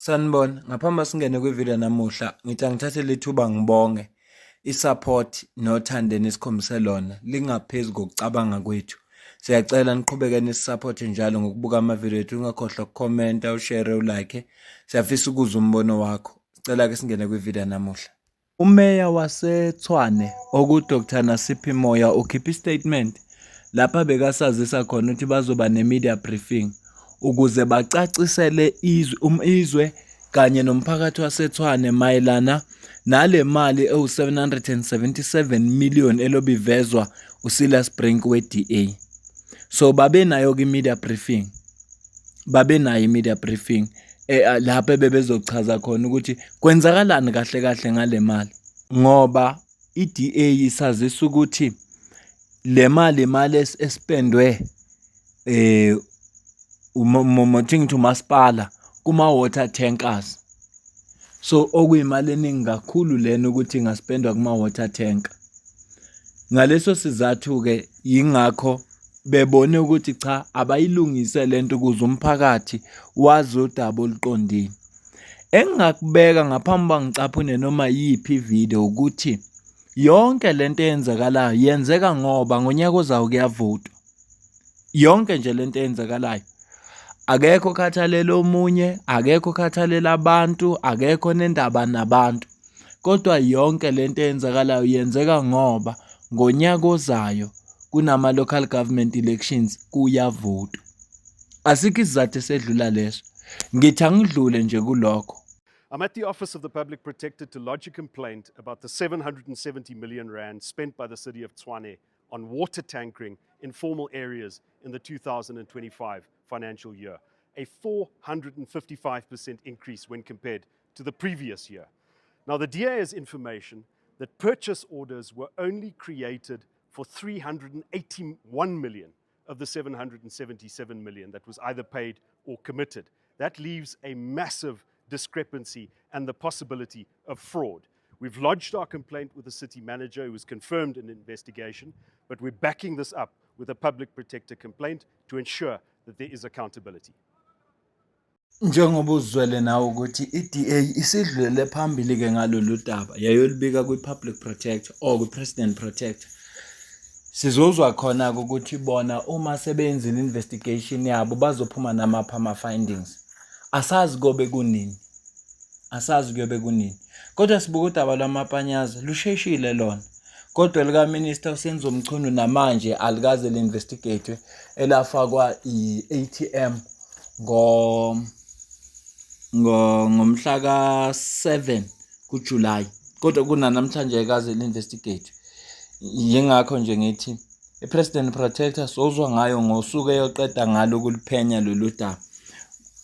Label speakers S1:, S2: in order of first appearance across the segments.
S1: Sanibona, ngaphambi singene kwivideo namuhla, ngithi angithathe lethuba ngibonge i-support nothando nesikhombise lona lingaphezu kokucabanga kwethu. Siyacela niqhubeke nisiphote njalo ngokubuka amavideo ethu, ungakhohlwa ukukhomenta, ushare, ulike. Siyafisa ukuzwa umbono wakho. Sicela ke singene kwivideo namuhla. Umeya waseTshwane okuDr Nasiphi Moyo ukhipha istatement lapha bekasazisa khona ukuthi bazoba ne-media briefing ukuze bacacisele izwe kanye nomphakathi waseTshwane mayelana nale mali ewu-777 million elobivezwa uSilas Brink we-DA. So babe nayo i-media briefing. Lapho bebezochaza khona ukuthi kwenzakalani kahle kahle ngale mali, ngoba i-DA isazisa ukuthi le mali imali espendwe umothingi umasipala kuma-water tankers. So okuyimali eningi kakhulu lena ukuthi ingaspendwa kuma-water tanker. Ngaleso sizathu-ke yingakho bebone ukuthi cha, abayilungise lento ukuze umphakathi wazi udaba oluqondile. Engingakubeka ngaphambi bangicaphune noma yiphi ivideo ukuthi yonke lento eyenzakalayo yenzeka ngoba ngonyaka ozayo kuyavotwa. Yonke nje lento eyenzakalayo, akekho okhathalela omunye, akekho okhathalela abantu, akekho nendaba nabantu, kodwa yonke lento eyenzakalayo yenzeka ngoba ngonyaka ozayo kunama-local government elections, kuyavotwa. Asikho isizathu esedlula leso, ngithi angidlule nje kulokho.
S2: I'm at the Office of the Public Protector to lodge a complaint about the 770 million rand spent by the city of Tshwane on water tankering in formal areas in the 2025 financial year, a 455% increase when compared to the previous year. Now, the DA has information that purchase orders were only created for 381 million of the 777 million that was either paid or committed. That leaves a massive discrepancy and the possibility of fraud. We've lodged our complaint with the city manager, who has confirmed an investigation, but we're backing this up with a public protector complaint to ensure that there is accountability.
S1: Njengoba uzwele nawe ukuthi i-DA isidlulele phambili ke ngalolu daba yayolibika kwi-public protector or kwi-president protector. Sizozwa khona ukuthi bona uma sebenzile investigation yabo bazophuma namapha ama-findings. Asazi kuyobe kunini. Kodwa sibuka udaba lwamapanyaza lusheshile lona. Kodwa lika minister uSenzo Mchunu namanje alikaze le-investigate elafakwa i-ATM ngomhla ka-7 kuJulayi. Kodwa kunanamhlanje kaze le-investigate. Yingakho nje ngithi i-President Protector sozwa ngayo ngosuku eyoqeda ngalo ukuliphenya lolu daba.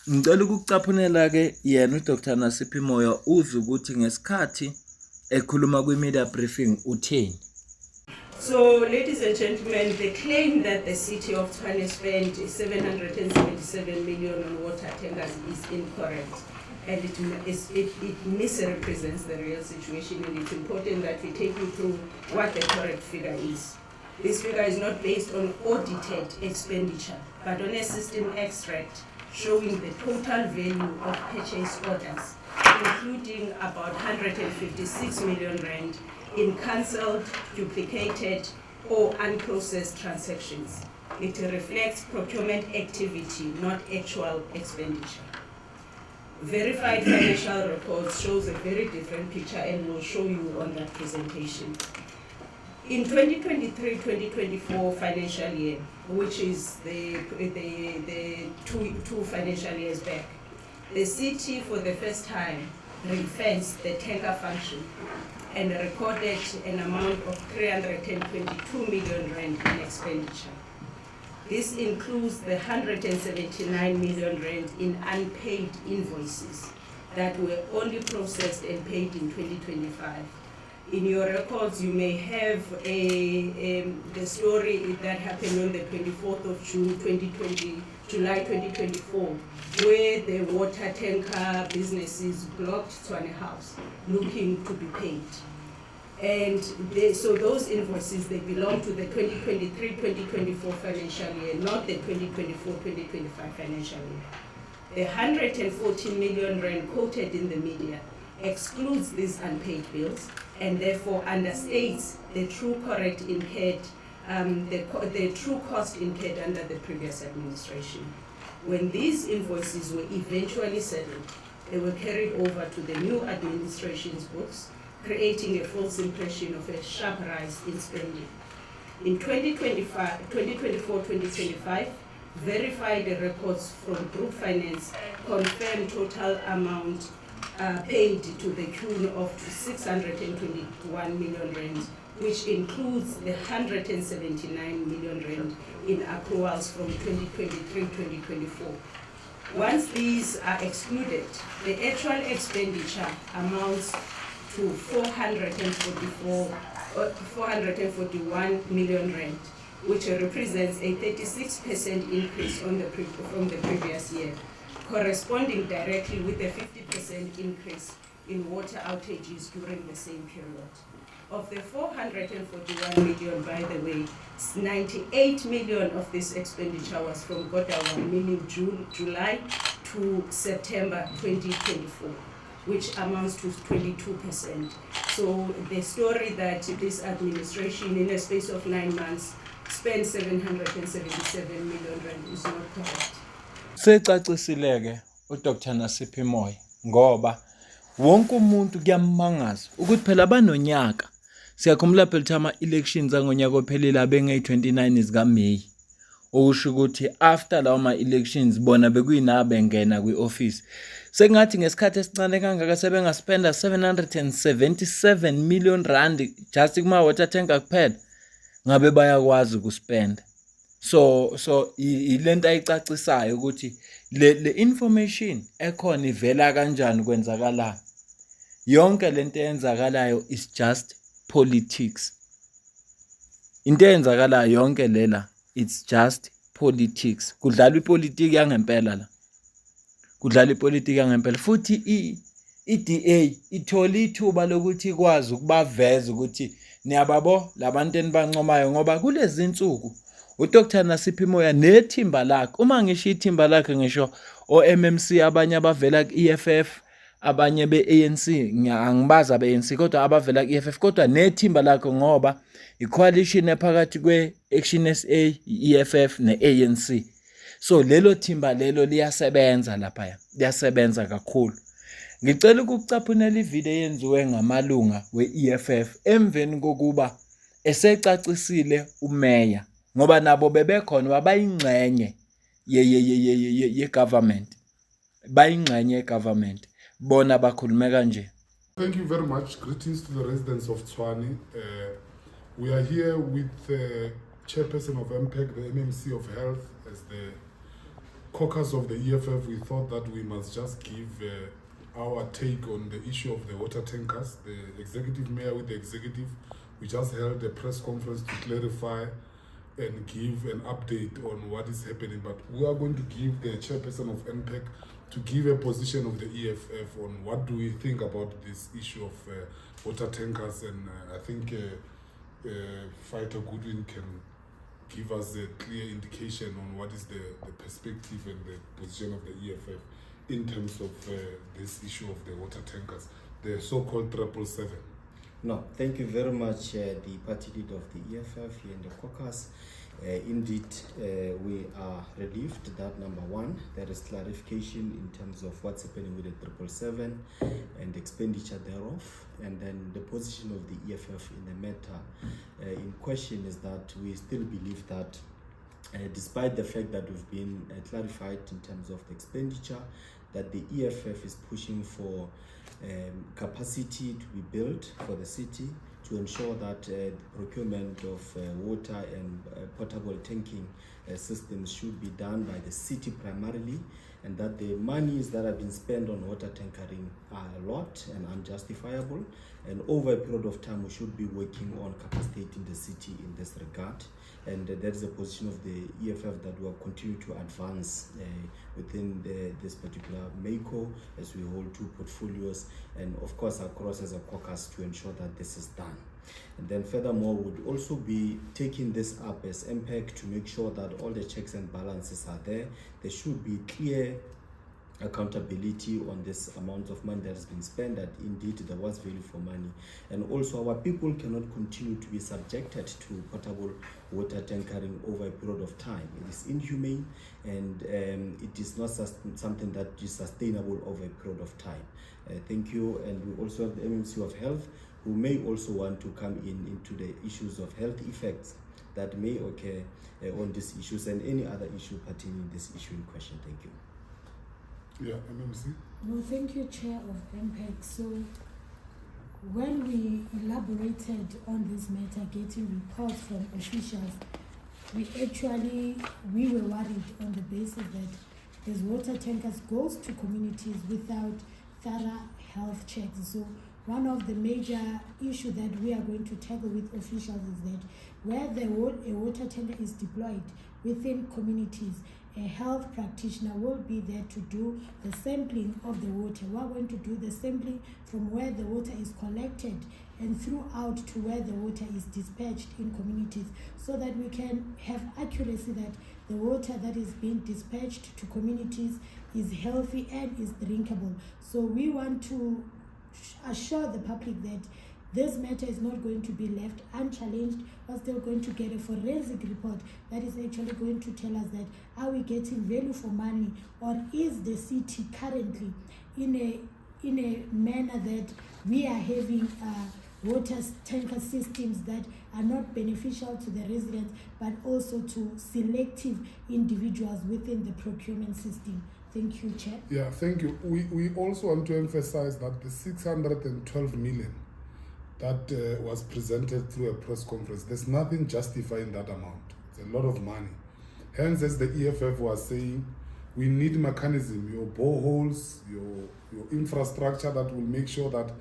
S1: Ngicela ukucaphunela ke yena uDr Nasiphi Moyo uze ukuthi ngesikhathi ekhuluma kwi-media briefing utheni.
S3: So, ladies and gentlemen, the claim that the city of Tshwane spent 777 million on water tankers is incorrect, and it misrepresents the real situation, and it's important that we take you through what the correct figure is. This figure is not based on audited expenditure, but on a system extract showing the total value of purchase orders, including about 156 million rand in cancelled, duplicated, or unprocessed transactions. It reflects procurement activity, not actual expenditure. Verified financial reports shows a very different picture, and we'll show you on that presentation. In 2023-2024 financial year, which is the two financial years back, the city for the first time ring-fenced the tanker function and recorded an amount of 322 million rand in expenditure. This includes the 179 million rand in unpaid invoices that were only processed and paid in 2025. In your records, you may have the story that happened on the 24th of July 2024, where the water tanker businesses blocked Tshwane House looking to be paid. And so those invoices, they belong to the 2023-2024 financial year, not the 2024-2025 financial year. The 114 million rand quoted in the media excludes these unpaid bills and therefore understates the true correct incurred, the true cost incurred under the previous administration. When these invoices were eventually settled, they were carried over to the new administration's books, creating a false impression of a sharp rise in spending. In 2024-2025, verified records from Group Finance confirmed total amount paid to the tune of 621 million rand, which includes the 179 million rand in accruals from 2023-2024. Once these are excluded, the actual expenditure amounts to 441 million rand, which represents a 36% increase from the previous year, corresponding directly with a 50% increase in water outages during the same period. Of the 441 million, by the way, 98 million of this expenditure was from Q1, meaning July to September 2024, which amounts to 22%. So the story that this administration in a space of 9 months spent 777 million rand is not correct.
S1: Secacisileke uDr Nasiphi Moyo ngoba wonke umuntu kuyamangaza ukuthi phela banonyaka. Siyakhumbula phela ukuthi ama-elections angonyaka ophelile abenge-29 zikaMeyi. Okusho ukuthi after lawo ma-elections bona bekuyina bengena kwi-office. Sekungathi ngesikhathi esincane kangaka sebengaspenda 777 million rand just kuma-water tanker kuphela. Ngabe bayakwazi ukuspenda. So ilento ayicacisayo ukuthi le information ekhona ivela kanjani kwenzakala. Yonke lento eyenzakalayo is just politics. Into eyenzakalayo yonke lela it's just politics. Kudlala ipolitiki yangempela la. Kudlala ipolitiki yangempela futhi i-DA ithola ithuba lokuthi ikwazi ukubaveza ukuthi niyababo labantu enibancomayo ngoba kulezi insuku uDr Nasiphi Moyo nethimba lakhe, uma ngisho ithimba lakhe ngisho o-MMC abanye abavela ku-EFF abanye be-ANC, angibazi abe-ANC kodwa abavela ku-EFF kodwa nethimba lakhe ngoba i-coalition ephakathi kwe-Action SA, i-EFF ne-ANC. So lelo thimba lelo liyasebenza lapha, liyasebenza kakhulu. Ngicela ukucaphunela ivideo eyenziwe ngamalunga we-EFF emveni kokuba esecacisile umeya ngoba nabo bebekhona babayingxenye ye-government. Bayingxenye ye-government. Bona bakhulume kanje.
S4: Thank you very much. Greetings to the residents of Tshwane. We are here with the chairperson of MPEC, the MMC of Health, as the caucus of the EFF. We thought that we must just give our take on the issue of the water tankers. The executive mayor with the executive, we just held a press conference to clarify and give an update on what is happening. But we are going to give the chairperson of MPEC to give a position of the EFF on what do we think about this issue of water tankers. And I think Fighter Goodwin can give us a clear indication on what is the perspective and the position of the EFF in terms of this issue of the water tankers, the so-called 777.
S5: No, thank you very much, the party leader of the EFF here in the caucus. Indeed, we are relieved that number one, there is clarification in terms of what's happening with the 777 and expenditure thereof. And then the position of the EFF in the matter in question is that we still believe that despite the fact that we've been clarified in terms of the expenditure, that the EFF is pushing for capacity to be built for the city to ensure that the procurement of water and potable tanking systems should be done by the city primarily, and that the monies that have been spent on water tankering are a lot and unjustifiable, and over a period of time we should be working on capacitating the city in this regard. And that is a position of the EFF that will continue to advance within this particular MACO as we hold two portfolios, and of course across as a caucus to ensure that this is done. And then furthermore, would also be taking this up as MPEC to make sure that all the checks and balances are there. There should be clear accountability on this amount of money that has been spent, that indeed there was value for money. And also our people cannot continue to be subjected to potable water tankering over a period of time. It is inhumane, and it is not something that is sustainable over a period of time. Thank you. And we also have the MMC of Health, who may also want to come into the issues of health effects that may occur on these issues and any other issue pertaining this issue in question. Thank you.
S4: Yeah, MMC.
S6: No, thank you, Chair of MPEC. So when we elaborated on this matter, getting reports from officials, we were worried on the basis that these water tankers goes to communities without thorough health checks. So one of the major issues that we are going to tackle with officials is that where a water tanker is deployed within communities, a health practitioner will be there to do the sampling of the water. We're going to do the sampling from where the water is collected and throughout to where the water is dispatched in communities, so that we can have accuracy that the water that is being dispatched to communities is healthy and is drinkable. So we want to assure the public that this matter is not going to be left unchallenged. We're still going to get a forensic report that is actually going to tell us that are we getting value for money, or is the city currently in a manner that we are having water tanker systems that are not beneficial to the residents but also to selective individuals within the procurement system. Thank you, Chair.
S4: Yeah, thank you. We also want to emphasize that the 612 million that was presented through a press conference, there's nothing justifying that amount. It's a lot of money. Hence, as the EFF was saying, we need mechanism, your boreholes, your infrastructure that will make sure that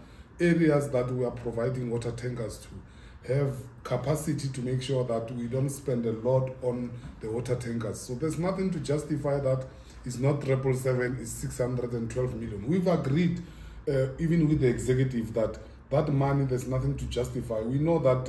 S4: areas that we are providing water tankers to have capacity to make sure that we don't spend a lot on the water tankers. So there's nothing to justify that. It's not 777, it's 612 million. We've agreed, even with the executive, that money, there's nothing to justify. We know that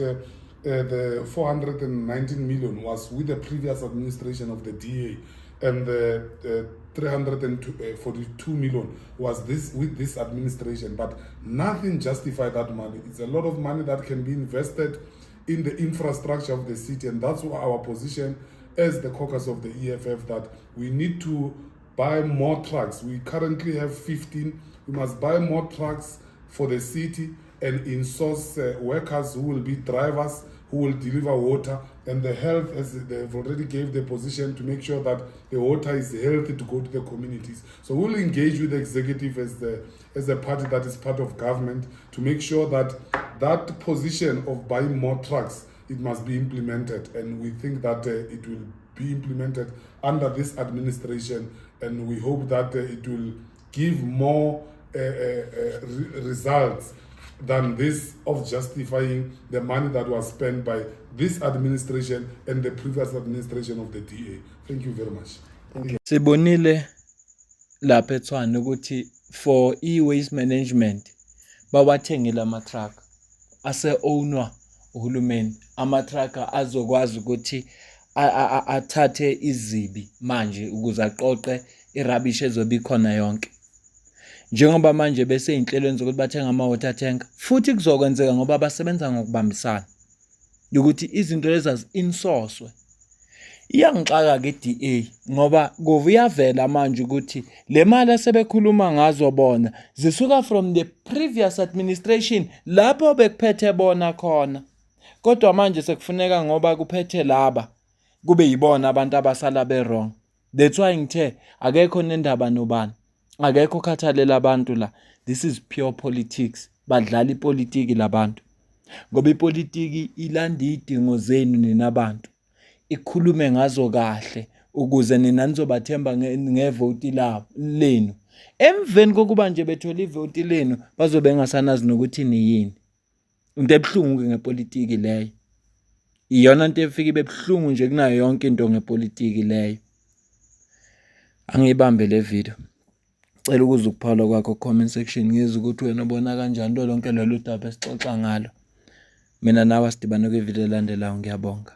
S4: the 419 million was with the previous administration of the DA, and the 342 million was with this administration, but nothing justified that money. It's a lot of money that can be invested in the infrastructure of the city, and that's our position as the caucus of the EFF, that we need to buy more trucks. We currently have 15. We must buy more trucks for the city and in-source workers who will be drivers, who will deliver water, and the health, as they've already gave the position to make sure that the water is healthy to go to the communities. So we'll engage with the executive as a party that is part of government to make sure that that position of buying more trucks, it must be implemented, and we think that it will be implemented under this administration, and we hope that it will give more results than this of justifying the money that was spent by this administration and the previous administration of the DA. Thank you very much.
S1: Sibonile lapha eTshwane ukuthi for e-waste management bawathengile ama-truck ase-ownwa uhulumeni, ama-truck azokwazi ukuthi athathe izibi manje ukuze aqoqe irubbish ezobe ikhona yonke. Njengoba manje bese inhlelweni zokuthi bathenga ama-water tank, futhi kuzokwenzeka ngoba basebenza ngokubambisana ukuthi izinto lezi azi-insourcwe. Iyangixaka ke DA ngoba kuyavela manje ukuthi le mali asebekhuluma ngazo bona zisuka from the previous administration lapho bekuphethe bona khona, kodwa manje sekufuneka ngoba kuphethe laba kube yibona abantu abasala be-wrong. That's why ngithe akekho nendaba nobani, akekho khathalela abantu la. This is pure politics. Badlala ipolitiki labantu ngoba ipolitiki ilanda idingo zenu ninabantu, ikhulume ngazo kahle ukuze nina nizobathemba ngevoti lenu. Emveni kokuba nje bethola ivoti lenu bazobe engasanazi nokuthi niyini. Into ebuhlungu ngepolitiki leyo, iyona nto efika ibebuhlungu nje kunayo yonke into ngepolitiki leyo. Angiyibambe le video. Cela ukuze ukuphala kwakho comment section ngizwe ukuthi wena ubona kanjani lonke lolu daba esixoxa ngalo. Mina nawe sidibane kwivideo elandelayo. Ngiyabonga.